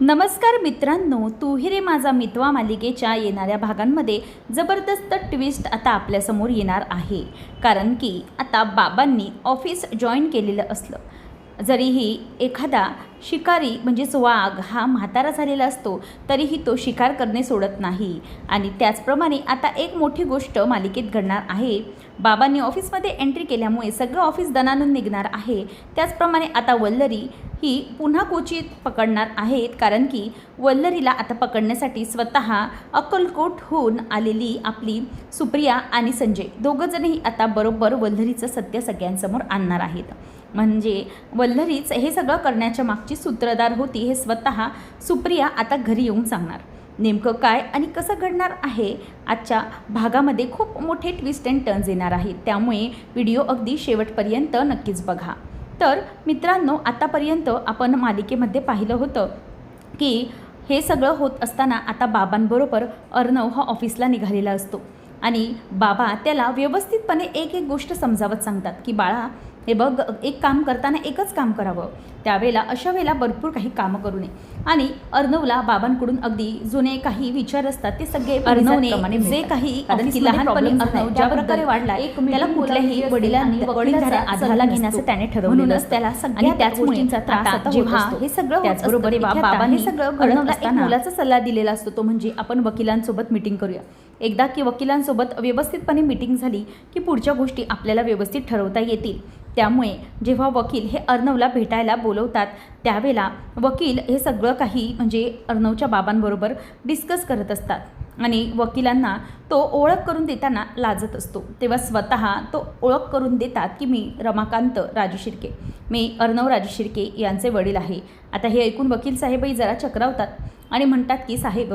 नमस्कार मित्रांनो, तू ही रे माझा मितवा मालिकेच्या येणाऱ्या भागांमध्ये जबरदस्त ट्विस्ट आता आपल्यासमोर येणार आहे. कारण की आता बाबांनी ऑफिस जॉईन केलेलं असलं, जरीही एखादा शिकारी म्हणजेच वाघ हा म्हातारा झालेला असतो तरीही तो शिकार करणे सोडत नाही. आणि त्याचप्रमाणे आता एक मोठी गोष्ट मालिकेत घडणार आहे. बाबांनी ऑफिसमध्ये एंट्री केल्यामुळे सगळं ऑफिस दणानून निघणार आहे. त्याचप्रमाणे आता वल्लरी ही पुन्हा कोचित पकडणार आहेत. कारण की वल्लरीला आता पकडण्यासाठी स्वतः अक्कलकोटहून आलेली आपली सुप्रिया आणि संजय दोघंजणही आता बरोबर वल्लरीचं सत्य सगळ्यांसमोर आणणार आहेत. म्हणजे वल्लरीच हे सगळं करण्याच्या मागची सूत्रधार होती हे स्वतः सुप्रिया आता घरी येऊन सांगणार. नेमकं काय आणि कसं घडणार आहे आजच्या भागामध्ये खूप मोठे ट्विस्ट अँड टर्न्स येणार आहेत. त्यामुळे व्हिडिओ अगदी शेवटपर्यंत नक्कीच बघा. तर मित्रांनो, आतापर्यंत आपण मालिकेमध्ये पाहिलं होतं की हे सगळं होत असताना आता बाबांबरोबर अर्णव हा ऑफिसला निघालेला असतो आणि बाबा त्याला व्यवस्थितपणे एक एक गोष्ट समजावत सांगतात की बाळा, हे बघ, एक काम करताना एकच काम करावं, त्यावेळेला अशा वेळेला भरपूर काही कामं करू नये. आणि अर्णवला बाबांकडून अगदी जुने काही विचार असतात ते सगळे अर्णवने जे काही लहानपणी अर्णव ज्या प्रकारे वाढला त्याला कुठल्याही वडिलांच्या आधाराला घेण्याचं त्याने ठरवलेलं, त्याला सगळ्या त्याच गोष्टींचा त्रास जेव्हा हे सगळं त्याचबरोबर बाबा हे सगळं अर्णवला एक मुलाचा सल्ला दिलेला असतो, तो म्हणजे आपण वकिलांसोबत मीटिंग करूया. एकदा की वकिलांसोबत व्यवस्थितपणे मीटिंग झाली की पुढच्या गोष्टी आपल्याला व्यवस्थित ठरवता येतील. त्यामुळे जेव्हा वकील हे अर्णवला भेटायला बोलवतात त्यावेळेला वकील हे सगळं काही म्हणजे अर्णवच्या बाबांबरोबर डिस्कस करत असतात आणि वकिलांना तो ओळख करून देताना लाजत असतो. तेव्हा स्वतः तो ओळख करून देतात की मी रमाकांत राजू शिर्के, मी अर्णव राजू शिर्के यांचे वडील आहे. आता हे ऐकून वकील साहेबही जरा चक्रावतात आणि म्हणतात की साहेब,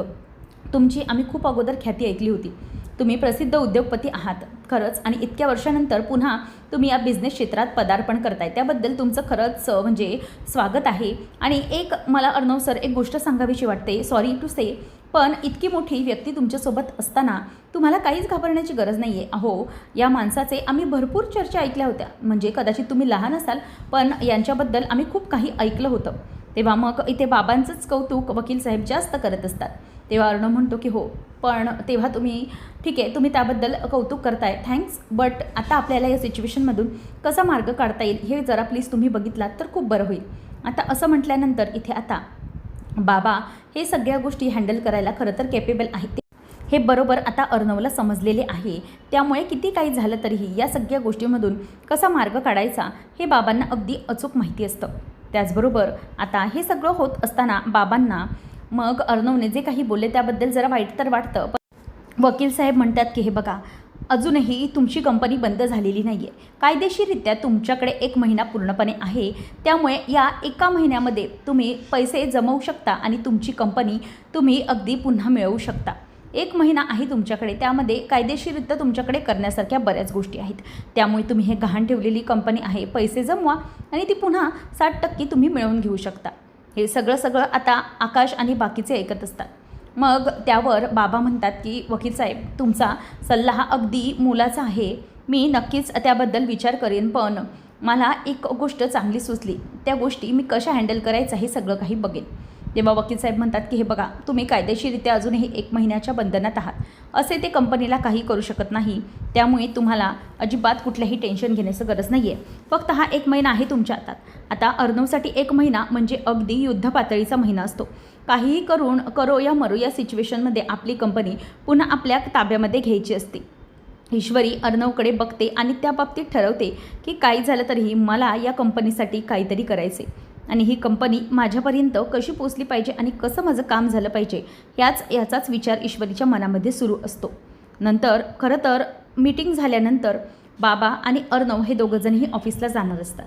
तुमची आम्ही खूप अगोदर ख्याती ऐकली होती, तुम्ही प्रसिद्ध उद्योगपती आहात खरंच, आणि इतक्या वर्षानंतर पुन्हा तुम्ही या बिझनेस क्षेत्रात पदार्पण करताय त्याबद्दल तुमचं खरंच म्हणजे स्वागत आहे. आणि एक मला अर्णव सर एक गोष्ट सांगावीशी वाटते, सॉरी टू से, पण इतकी मोठी व्यक्ती तुमच्यासोबत असताना तुम्हाला काहीच घाबरण्याची गरज नाही आहे. अहो, या माणसाचे आम्ही भरपूर चर्चा ऐकल्या होत्या, म्हणजे कदाचित तुम्ही लहान असाल पण यांच्याबद्दल आम्ही खूप काही ऐकलं होतं. तेव्हा मग इथे बाबांचंच कौतुक वकील साहेब जास्त करत असतात. तेव्हा अर्णव म्हणतो की हो, पण तेव्हा तुम्ही ठीक आहे, तुम्ही त्याबद्दल कौतुक करताय, थँक्स, बट आता आपल्याला या सिच्युएशनमधून कसा मार्ग काढता येईल हे जरा प्लीज तुम्ही बघितलात तर खूप बरं होईल. आता असं म्हटल्यानंतर इथे आता बाबा हे सगळ्या गोष्टी हँडल करायला खरं तर केपेबल आहेत हे बरोबर आता अर्णवला समजलेले आहे. त्यामुळे किती काही झालं तरीही या सगळ्या गोष्टीमधून कसा मार्ग काढायचा हे बाबांना अगदी अचूक माहिती असतं. त्याचबरोबर आता हे सगळं होत असताना बाबांना मग अर्णवने जे काही बोलले त्याबद्दल जरा वाईट तर वाटतं, पण वकील साहेब म्हणतात की हे बघा, अजूनही तुमची कंपनी बंद झालेली नाही आहे, कायदेशीररित्या तुमच्याकडे 1 महिना पूर्णपणे आहे. त्यामुळे या 1 महिन्यामध्ये तुम्ही पैसे जमवू शकता आणि तुमची कंपनी तुम्ही अगदी पुन्हा मिळवू शकता. 1 महिना आहे तुमच्याकडे, त्यामध्ये कायदेशीररित्या तुमच्याकडे करण्यासारख्या बऱ्याच गोष्टी आहेत. त्यामुळे तुम्ही हे गहाण ठेवलेली कंपनी आहे, पैसे जमवा आणि ती पुन्हा 60% तुम्ही मिळवून घेऊ शकता. हे सगळं आता आकाश आणि बाकीचे ऐकत असतात. मग त्यावर बाबा म्हणतात की वकील साहेब, तुमचा सल्ला हा अगदी मोलाचा आहे, मी नक्कीच त्याबद्दल विचार करेन, पण मला एक गोष्ट चांगली सुचली, त्या गोष्टी मी कशा हँडल करायचं हे सगळं काही बघेन. तेव्हा वकील साहेब म्हणतात की हे बघा, तुम्ही कायदेशीररित्या अजूनही 1 महिन्याच्या बंधनात आहात, असे ते कंपनीला काही करू शकत नाही. त्यामुळे तुम्हाला अजिबात कुठल्याही टेन्शन घेण्याचं गरज नाही आहे. फक्त हा 1 महिना आहे तुमच्या हातात. आता अर्णवसाठी 1 महिना म्हणजे अगदी युद्ध पातळीचा महिना असतो. काहीही करो या मरो या सिच्युएशनमध्ये आपली कंपनी पुन्हा आपल्या ताब्यामध्ये घ्यायची असते. ईश्वरी अर्णवकडे बघते आणि त्या बाबतीत ठरवते की काही झालं तरीही मला या कंपनीसाठी काहीतरी करायचे आणि ही कंपनी माझ्यापर्यंत कशी पोचली पाहिजे आणि कसं माझं काम झालं पाहिजे याचाच विचार ईश्वरीच्या मनामध्ये सुरू असतो. नंतर खरं तर मीटिंग झाल्यानंतर बाबा आणि अर्णव हे दोघंजणही ऑफिसला जाणार असतात.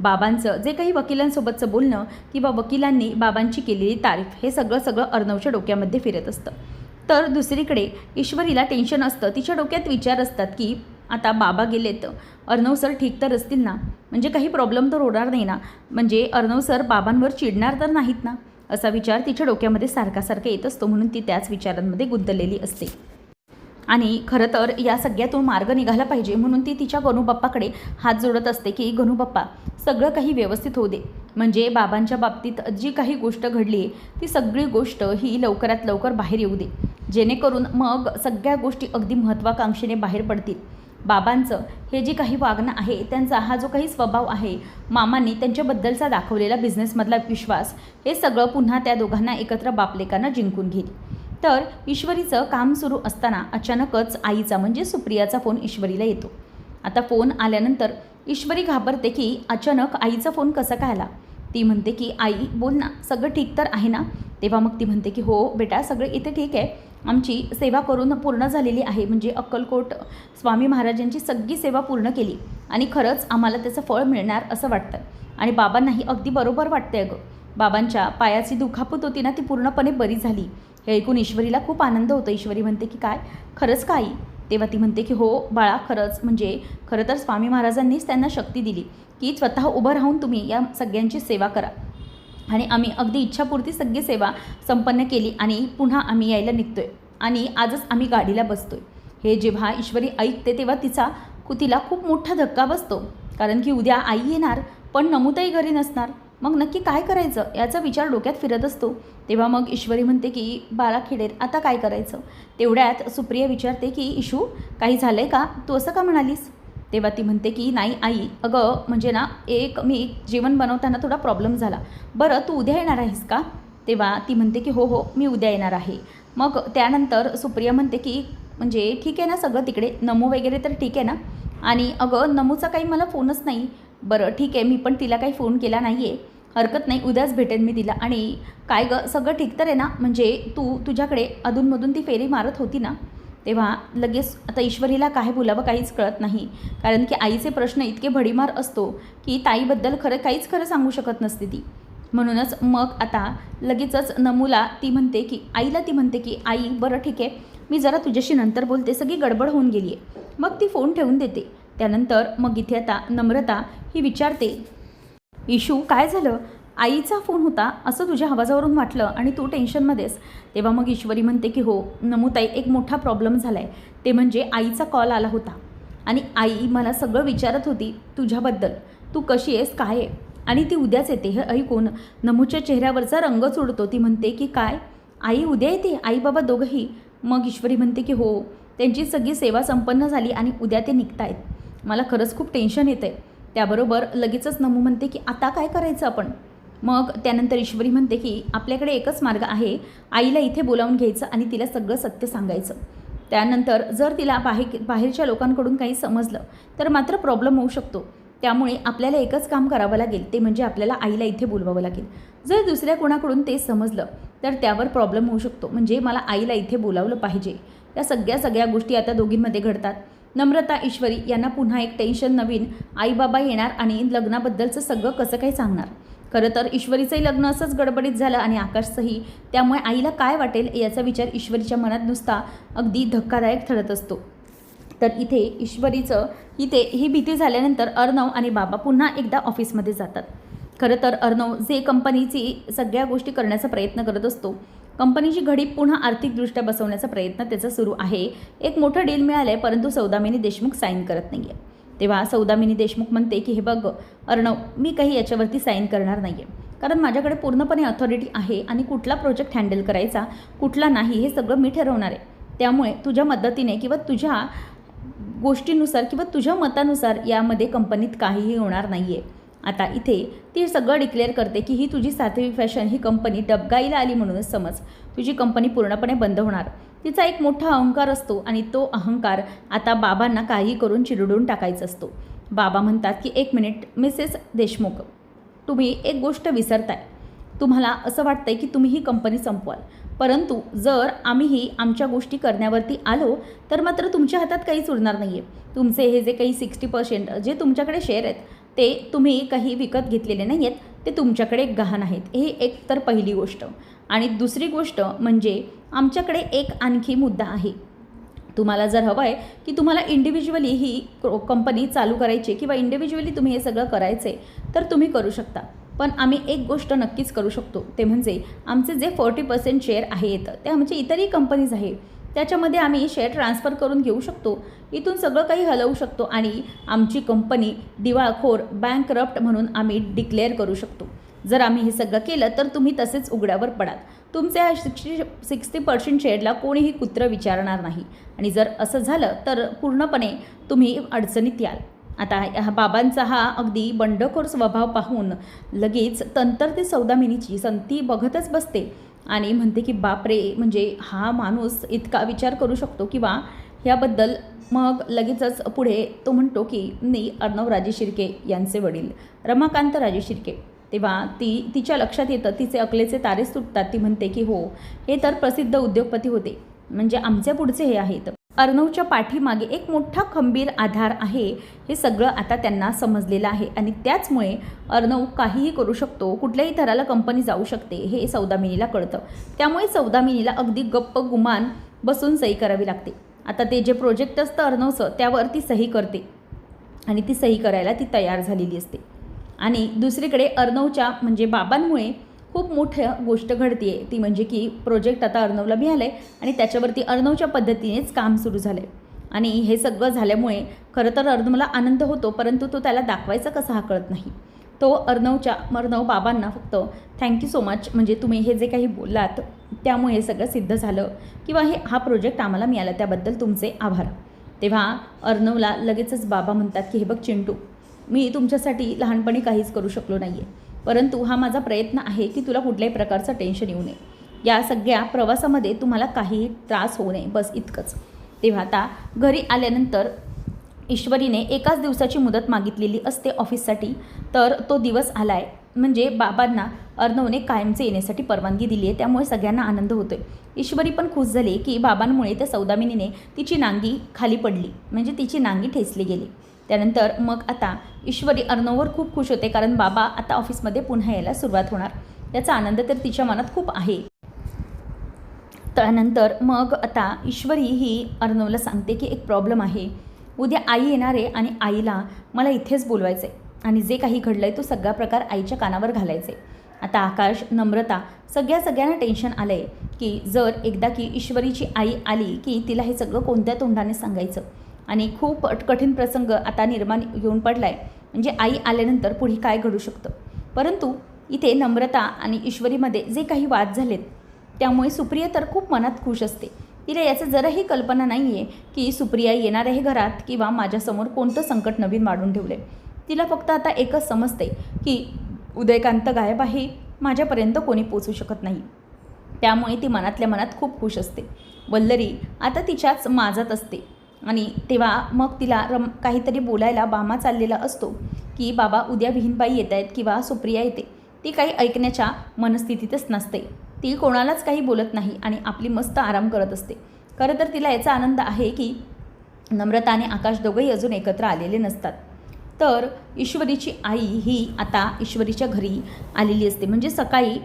बाबांचं जे काही वकिलांसोबतचं बोलणं किंवा वकिलांनी बाबांची केलेली तारीफ हे सगळं अर्णवच्या डोक्यामध्ये फिरत असतं. तर दुसरीकडे ईश्वरीला टेन्शन असतं, तिच्या डोक्यात विचार असतात की आता बाबा गेलेत, अर्णव सर ठीक तर असतील ना, म्हणजे काही प्रॉब्लेम तर होणार नाही ना, म्हणजे अर्णव सर बाबांवर चिडणार तर नाहीत ना, असा विचार तिच्या डोक्यामध्ये सारखा येत असतो. म्हणून ती त्याच विचारांमध्ये गुंतलेली असते. आणि खरं तर या सगळ्यातून मार्ग निघाला पाहिजे म्हणून ती तिच्या गणूबाप्पाकडे हात जोडत असते की गणूबाप्पा, सगळं काही व्यवस्थित होऊ दे, म्हणजे बाबांच्या बाबतीत जी काही गोष्ट घडली ती सगळी गोष्ट ही लवकरात लवकर बाहेर येऊ दे, जेणेकरून मग सगळ्या गोष्टी अगदी महत्त्वाकांक्षेने बाहेर पडतील. बाबांचं हे जे काही वागणं आहे, त्यांचा हा जो काही स्वभाव आहे, मामांनी त्यांच्याबद्दलचा दाखवलेला बिझनेसमधला विश्वास, हे सगळं पुन्हा त्या दोघांना एकत्र बापलेकांना जिंकून घेईल. तर ईश्वरीचं काम सुरू असताना अचानकच आईचा म्हणजे सुप्रियाचा फोन ईश्वरीला येतो. आता फोन आल्यानंतर ईश्वरी घाबरते की अचानक आईचा फोन कसा काय आला. ती म्हणते की आई बोल ना, सगळं ठीक तर आहे ना. तेव्हा मग ती म्हणते की हो बेटा, सगळं इथे ठीक आहे. आमची सेवा करून पूर्ण झालेली आहे, म्हणजे अक्कलकोट स्वामी महाराजांची सगळी सेवा पूर्ण केली आणि खरंच आम्हाला त्याचं फळ मिळणार असं वाटतं. आणि बाबांनाही अगदी बरोबर वाटतंय गं. बाबांच्या पायाची दुखापत होती ना, ती पूर्णपणे बरी झाली. हे ऐकून ईश्वरीला खूप आनंद होतो. ईश्वरी म्हणते की काय, खरंच का आई? तेव्हा ती म्हणते की हो बाळा, खरंच, म्हणजे खरं तर स्वामी महाराजांनीच त्यांना शक्ती दिली की स्वतः उभं राहून तुम्ही या सगळ्यांची सेवा करा. आणि आम्ही अगदी इच्छापूर्ती सगळी सेवा संपन्न केली आणि पुन्हा आम्ही यायला निघतोय आणि आजच आम्ही गाडीला बसतोय. हे जेव्हा ईश्वरी ऐकते तेव्हा तिला खूप मोठा धक्का बसतो. कारण की उद्या आई येणार पण नमुताई घरी नसणार. मग नक्की काय करायचं याचा विचार डोक्यात फिरत असतो. तेव्हा मग ईश्वरी म्हणते की बाळा खिडेर, आता काय करायचं. तेवढ्यात सुप्रिया विचारते की इशू, काही झालं आहे का, तू असं का म्हणालीस. तेव्हा ती म्हणते की नाही आई, अगं म्हणजे ना, मी जेवण बनवताना थोडा प्रॉब्लेम झाला. बरं तू उद्या येणार आहेस का. तेव्हा ती म्हणते की हो हो मी उद्या येणार आहे. मग त्यानंतर सुप्रिया म्हणते की म्हणजे ठीक आहे ना सगळं तिकडे, नमू वगैरे तर ठीक आहे ना. आणि अगं नमूचा काही मला फोनच नाही. बरं ठीक आहे, मी पण तिला काही फोन केला नाही आहे, हरकत नाही, उद्याच भेटेन मी तिला. आणि काय गं सगळं ठीक तर आहे ना, म्हणजे तुझ्याकडे अधूनमधून ती फेरी मारत होती ना. तेव्हा लगेच आता ईश्वरीला काय बोलावं काहीच कळत नाही. कारण की आईचे प्रश्न इतके भडीमार असतो की ताईबद्दल काहीच खरं सांगू शकत नसते ती. म्हणूनच मग आता लगेचच नमूला ती म्हणते की आई बरं ठीक आहे, मी जरा तुझ्याशी नंतर बोलते, सगळी गडबड होऊन गेली आहे. मग ती फोन ठेवून देते. त्यानंतर मग इथे आता नम्रता ही विचारते, इशू काय झालं, आईचा फोन होता असं तुझ्या आवाजावरून वाटलं आणि तू टेन्शनमध्येस. तेव्हा मग ईश्वरी म्हणते की हो नमुताई, एक मोठा प्रॉब्लेम झाला आहे. ते म्हणजे आईचा कॉल आला होता आणि आई मला सगळं विचारत होती तुझ्याबद्दल, तू कशी आहेस, काय आहे. आणि ती उद्याच येते. हे ऐकून नमूच्या चेहऱ्यावरचा रंगच उडतो. ती म्हणते की काय, आई उद्या येते, आई बाबा दोघंही. मग ईश्वरी म्हणते की हो, त्यांची सगळी सेवा संपन्न झाली आणि उद्या ते निघतायत. मला खरंच खूप टेन्शन येतं आहे. त्याबरोबर लगेचच नमू म्हणते की आता काय करायचं आपण. मग त्यानंतर ईश्वरी म्हणते की आपल्याकडे एकच मार्ग आहे, आईला इथे बोलावून घ्यायचं आणि तिला सगळं सत्य सांगायचं. त्यानंतर जर तिला बाहेरच्या लोकांकडून काही समजलं तर मात्र प्रॉब्लेम होऊ शकतो. त्यामुळे आपल्याला एकच काम करावं लागेल, ते म्हणजे आपल्याला आईला इथे बोलवावं लागेल. जर दुसऱ्या कोणाकडून ते समजलं तर त्यावर प्रॉब्लेम होऊ शकतो. म्हणजे मला आईला इथे बोलावलं पाहिजे. या सगळ्या गोष्टी आता दोघींमध्ये घडतात. नम्रता ईश्वरी यांना पुन्हा एक टेन्शन नवीन, आई बाबा येणार आणि लग्नाबद्दलचं सगळं कसं काही सांगणार. खरं तर ईश्वरीचंही लग्न असंच गडबडीत झालं आणि आकाशचंही. त्यामुळे आईला काय वाटेल याचा विचार ईश्वरीच्या मनात नुसता अगदी धक्कादायक ठरत असतो. तर इथे ही भीती झाल्यानंतर अर्णव आणि बाबा पुन्हा एकदा ऑफिसमध्ये जातात. खरं तर अर्णव जे कंपनीची सगळ्या गोष्टी करण्याचा प्रयत्न करत असतो, कंपनीची घडी पुन्हा आर्थिकदृष्ट्या बसवण्याचा प्रयत्न त्याचा सुरू आहे. एक मोठं डील मिळालं आहे, परंतु सौदामिनी देशमुख साईन करत नाही आहे. तेव्हा सौदामिनी देशमुख म्हणते की हे बघ अर्णव, मी काही याच्यावरती साईन करणार नाही आहे, कारण माझ्याकडे पूर्णपणे अथॉरिटी आहे आणि कुठला प्रोजेक्ट हँडल करायचा कुठला नाही हे सगळं मी ठरवणार आहे. त्यामुळे तुझ्या मदतीने किंवा तुझ्या गोष्टीनुसार किंवा तुझ्या मतानुसार यामध्ये कंपनीत काहीही होणार नाही आहे. आता इथे ती सगळं डिक्लेअर करते की ही तुझी सातवी फॅशन ही कंपनी डबगाईला आली म्हणूनच समज, तुझी कंपनी पूर्णपणे बंद होणार. तिचा एक मोठा अहंकार असतो आणि तो अहंकार आता बाबांना काही करून चिरडून टाकायचा असतो. बाबा म्हणतात की एक मिनिट मिसेस देशमुख, तुम्ही एक गोष्ट विसरताय. तुम्हाला असं वाटतंय की तुम्ही ही कंपनी संपवाल, परंतु जर आम्हीही आमच्या गोष्टी करण्यावरती आलो तर मात्र तुमच्या हातात काहीच उरणार नाही आहे. तुमचे हे जे काही 60% जे तुमच्याकडे शेअर आहेत ते तुम्ही काही विकत घेतलेले नाही आहेत, ते तुमच्याकडे गहाण आहेत. हे एक तर पहिली गोष्ट. आणि दुसरी गोष्ट म्हणजे आमच्याकडे एक आणखी मुद्दा आहे. तुम्हाला जर हवं आहे की तुम्हाला इंडिव्हिज्युअली ही कंपनी चालू करायची किंवा इंडिव्हिज्युअली तुम्ही हे सगळं करायचे तर तुम्ही करू शकता. पण आम्ही एक गोष्ट नक्कीच करू शकतो, ते म्हणजे आमचे जे 40% शेअर आहेत ते आमचे इतरही कंपनीज आहे त्याच्यामध्ये आम्ही शेअर ट्रान्सफर करून घेऊ शकतो. इथून सगळं काही हलवू शकतो आणि आमची कंपनी दिवाळखोर बँकरप्ट म्हणून आम्ही डिक्लेअर करू शकतो. जर आम्ही हे सगळं केलं तर तुम्ही तसेच उघड्यावर पडाल. तुमचे 60% शेअरला कोणीही कुत्रं विचारणार नाही आणि जर असं झालं तर पूर्णपणे तुम्ही अडचणीत याल. आता ह्या बाबांचा हा अगदी बंडखोर स्वभाव पाहून लगेच तंतर ते सौदामिनीची संती बघतच बसते आणि म्हणते की बापरे, म्हणजे हा माणूस इतका विचार करू शकतो किंवा ह्याबद्दल. मग लगेचच पुढे तो म्हणतो की मी अर्णव राजे शिर्के यांचे वडील रमाकांत राजे शिर्के. तेव्हा तिच्या लक्षात येतं, तिचे अकलेचे तारे सुटतात. ती म्हणते की हो, हे तर प्रसिद्ध उद्योगपती होते, म्हणजे आमचे पुढचे हे आहेत. अर्णवच्या पाठीमागे एक मोठा खंबीर आधार आहे, हे सगळं आता त्यांना समजलेलं आहे आणि त्याचमुळे अर्णव काहीही करू शकतो, कुठल्याही थराला कंपनी जाऊ शकते हे सौदामिनीला कळतं. त्यामुळे सौदामिनीला अगदी गप्प गुमान बसून सही करावी लागते. आता ते जे प्रोजेक्ट असतं अर्णवचं त्यावर ती सही करते आणि ती सही करायला ती तयार झालेली असते. आणि दुसरीकडे अर्णवच्या म्हणजे बाबांमुळे खूप मोठं गोष्ट घडते ती म्हणजे की प्रोजेक्ट आता अर्णवला मिळालं आहे आणि त्याच्यावरती अर्णवच्या पद्धतीनेच काम सुरू झालं आहे. आणि हे सगळं झाल्यामुळे खरं तर अर्णवला आनंद होतो, परंतु तो त्याला दाखवायचा कसा हा कळत नाही. तो अर्णव बाबांना फक्त थँक्यू सो मच, म्हणजे तुम्ही हे जे काही बोललात त्यामुळे हे सगळं सिद्ध झालं किंवा हा प्रोजेक्ट आम्हाला मिळाला त्याबद्दल तुमचे आभार. तेव्हा अर्णवला लगेचच बाबा म्हणतात की हे बघ चिंटू, मी तुमच्यासाठी लहानपणी काहीच करू शकलो नाही आहे, परंतु हा माझा प्रयत्न आहे की तुला कुठल्याही प्रकारचं टेन्शन येऊ नये, या सगळ्या प्रवासामध्ये तुम्हाला काहीही त्रास होऊ नये, बस इतकंच. तेव्हा आता घरी आल्यानंतर ईश्वरीने एकाच दिवसाची मुदत मागितलेली असते ऑफिससाठी, तर तो दिवस आला आहे. म्हणजे बाबांना अर्णवने कायमचे येण्यासाठी परवानगी दिली आहे, त्यामुळे सगळ्यांना आनंद होतो आहे. ईश्वरी पण खुश झाली की बाबांमुळे त्या सौदामिनीने तिची नांगी खाली पडली, म्हणजे तिची नांगी ठेचली गेली. त्यानंतर मग आता ईश्वरी अर्णववर खूप खुश होते, कारण बाबा आता ऑफिसमध्ये पुन्हा यायला सुरुवात होणार, याचा आनंद तर तिच्या मनात खूप आहे. त्यानंतर मग आता ईश्वरी ही अर्णवला सांगते की एक प्रॉब्लेम आहे, उद्या आई येणार आहे आणि आईला मला इथेच बोलवायचं आहे आणि जे काही घडलं आहे तो सगळा प्रकार आईच्या कानावर घालायचे. आता आकाश, नम्रता सगळ्यांना टेन्शन आलं आहे की जर एकदा की ईश्वरीची आई आली की तिला हे सगळं कोणत्या तोंडाने सांगायचं, आणि खूप कठीण प्रसंग आता निर्माण येऊन पडला आहे. म्हणजे आई आल्यानंतर पुढे काय घडू शकतं. परंतु इथे नम्रता आणि ईश्वरीमध्ये जे काही वाद झालेत त्यामुळे सुप्रिया तर खूप मनात खुश असते. तिला याचं जराही कल्पना नाही आहे की सुप्रिया येणार आहे घरात किंवा माझ्यासमोर कोणतं संकट नवीन वाढून ठेवले. तिला फक्त आता एकच समजते की उदयकांत गायब आहे, माझ्यापर्यंत कोणी पोचू शकत नाही. त्यामुळे ती मनातल्या मनात खूप खुश असते. वल्लरी आता तिच्याच माझत असते आणि तेव्हा मग तिला काहीतरी बोलायला बामा चाललेला असतो की बाबा उद्या विहीनबाई येत आहेत किंवा सुप्रिया येते. ती काही ऐकण्याच्या मनस्थितीतच नसते, ती कोणालाच काही बोलत नाही आणि आपली मस्त आराम करत असते. खरं तर तिला याचा आनंद आहे की नम्रता आणि आकाश दोघंही अजून एकत्र आलेले नसतात. तर ईश्वरीची आई ही आता ईश्वरीच्या घरी आलेली असते. म्हणजे सकाळी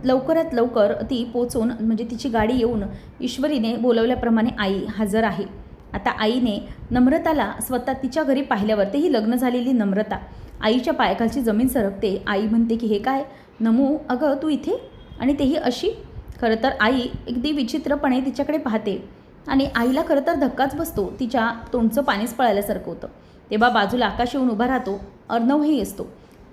लवकरात लवकर ती पोचून, म्हणजे तिची गाडी येऊन ईश्वरीने बोलवल्याप्रमाणे आई हजर आहे. आता आईने नम्रताला स्वतः तिच्या घरी पाहिल्यावर, तेही लग्न झालेली नम्रता आईच्या पायाखालची जमीन सरकते. आई म्हणते की हे काय नमू, अगं तू इथे, आणि तेही अशी. खरं तर आई अगदी विचित्रपणे तिच्याकडे पाहते आणि आईला खरं तर धक्काच बसतो, तिच्या तोंडचं पाणीच पळाल्यासारखं होतं. तेव्हा बाजूला आकाश येऊन उभा राहतो. अर्णवही असतो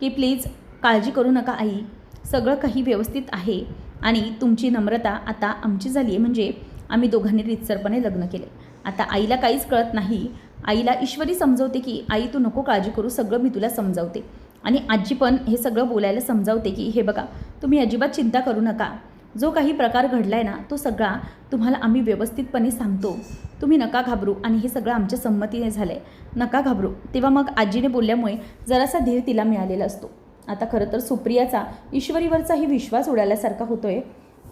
की प्लीज काळजी करू नका आई, सगळं काही व्यवस्थित आहे आणि तुमची नम्रता आता आमची झाली आहे, म्हणजे आम्ही दोघांनी रीतसरपणे लग्न केले. आता आईला काहीच कळत नाही. आईला ईश्वरी समजवते की आई तू नको काळजी करू, सगळं मी तुला समजावते. आणि आजी पण हे सगळं बोलायला समजावते की हे बघा तुम्ही अजिबात चिंता करू नका, जो काही प्रकार घडला आहे ना तो सगळा तुम्हाला आम्ही व्यवस्थितपणे सांगतो, तुम्ही नका घाबरू आणि हे सगळं आमच्या संमतीने झालं आहे, नका घाबरू. तेव्हा मग आजीने बोलल्यामुळे जरासा धीर तिला मिळालेला असतो. आता खरं तर सुप्रियाचा ईश्वरीवरचाही विश्वास उडाल्यासारखा होतो आहे,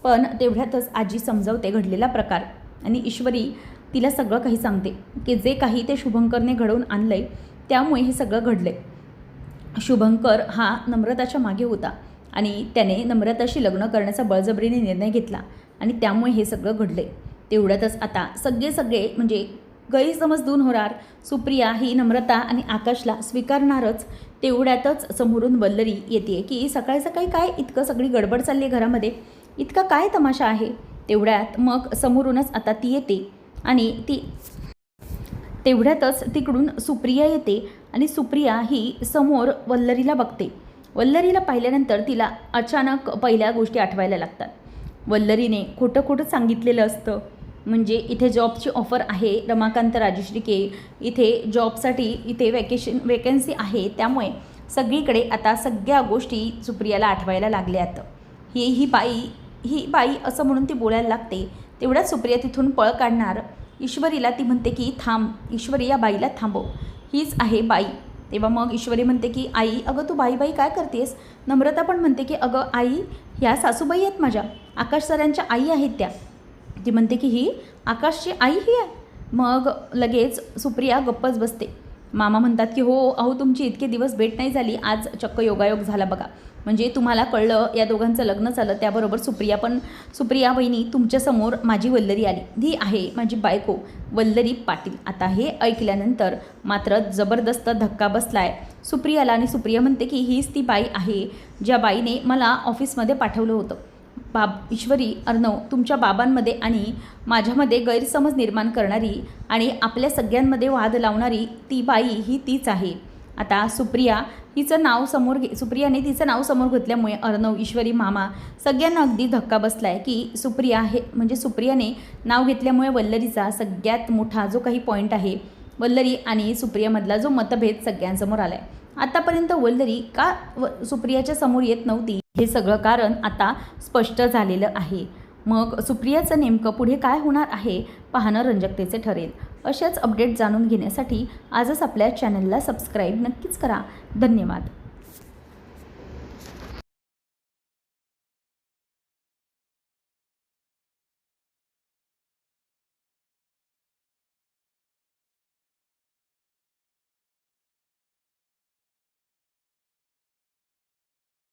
पण तेवढ्यातच आजी समजावते घडलेला प्रकार आणि ईश्वरी तिला सगळं काही सांगते की जे काही ते शुभंकरने घडवून आणलं आहे त्यामुळे हे सगळं घडलं आहे. शुभंकर हा नम्रताच्या मागे होता आणि त्याने नम्रताशी लग्न करण्याचा बळजबरीने निर्णय घेतला आणि त्यामुळे हे सगळं घडले. तेवढ्यातच आता सगळे म्हणजे गैरसमज दूर होणार. सुप्रिया ही नम्रता आणि आकाशला स्वीकारणारच. तेवढ्यातच समोरून वल्लरी येते की सकाळी सकाळी काय इतकं सगळी गडबड चालली आहे घरामध्ये, इतका काय तमाशा आहे. तेवढ्यात मग समोरूनच आता ती येते आणि तेवढ्यातच तिकडून सुप्रिया येते आणि सुप्रिया ही समोर वल्लरीला बघते वल्लरीला पाहिल्यानंतर तिला अचानक पहिल्या गोष्टी आठवायला लागतात. वल्लरीने खोटं खोटं सांगितलेलं असतं. म्हणजे इथे जॉबची ऑफर आहे, रमाकांत राजश्रीके इथे जॉबसाठी इथे वेकन्सी आहे, त्यामुळे सगळीकडे आता सगळ्या गोष्टी सुप्रियाला आठवायला लागल्यात. ही बाई असं म्हणून ती बोलायला लागते. तेवढ्याच सुप्रिया तिथून पळ काढणार ईश्वरीला ती म्हणते की थांब ईश्वरी, या बाईला थांबव, हीच आहे बाई. तेव्हा मग ईश्वरी म्हणते की आई अगं तू बाई काय करतेस. नम्रता पण म्हणते की अगं आई ह्या सासूबाई आहेत माझ्या, आकाश सरांच्या आई आहेत त्या. ती म्हणते की ही आकाशची आई ही आहे. मग लगेच सुप्रिया गप्पच बसते. मामा म्हणतात की हो अहो तुमची इतके दिवस भेट नाही झाली, आज चक्क योगायोग झाला बघा. म्हणजे तुम्हाला कळलं या दोघांचं लग्न झालं, त्याबरोबर सुप्रिया वहिनी तुमच्यासमोर माझी वल्लरी आली, ही आहे माझी बायको वल्लरी पाटील. आता हे ऐकल्यानंतर मात्र जबरदस्त धक्का बसलाय सुप्रियाला आणि सुप्रिया म्हणते की हीच ती बाई आहे ज्या बाईने मला ऑफिसमध्ये पाठवलं होतं. ईश्वरी अर्णव तुमच्या बाबांमध्ये आणि माझ्यामध्ये गैरसमज निर्माण करणारी आणि आपल्या सगळ्यांमध्ये वाद लावणारी ती बाई ही तीच आहे. आता सुप्रियाने तिचं नाव समोर घेतल्यामुळे अर्णव, ईश्वरी, मामा सगळ्यांना अगदी धक्का बसला आहे की सुप्रियाने नाव घेतल्यामुळे वल्लरीचा सगळ्यात मोठा जो काही पॉईंट आहे, वल्लरी आणि सुप्रियामधला जो मतभेद सगळ्यांसमोर आला आहे. आतापर्यंत वल्लरी का सुप्रियाच्या समोर येत नव्हती हे सगळं कारण आता स्पष्ट झालेलं आहे. मग सुप्रियाचं नेमकं पुढे काय होणार आहे पाहणं रंजकतेचे ठरेल. अशाच अपडेट जाणून घेण्यासाठी आजच आपल्या चॅनलला सबस्क्राईब नक्कीच करा. धन्यवाद.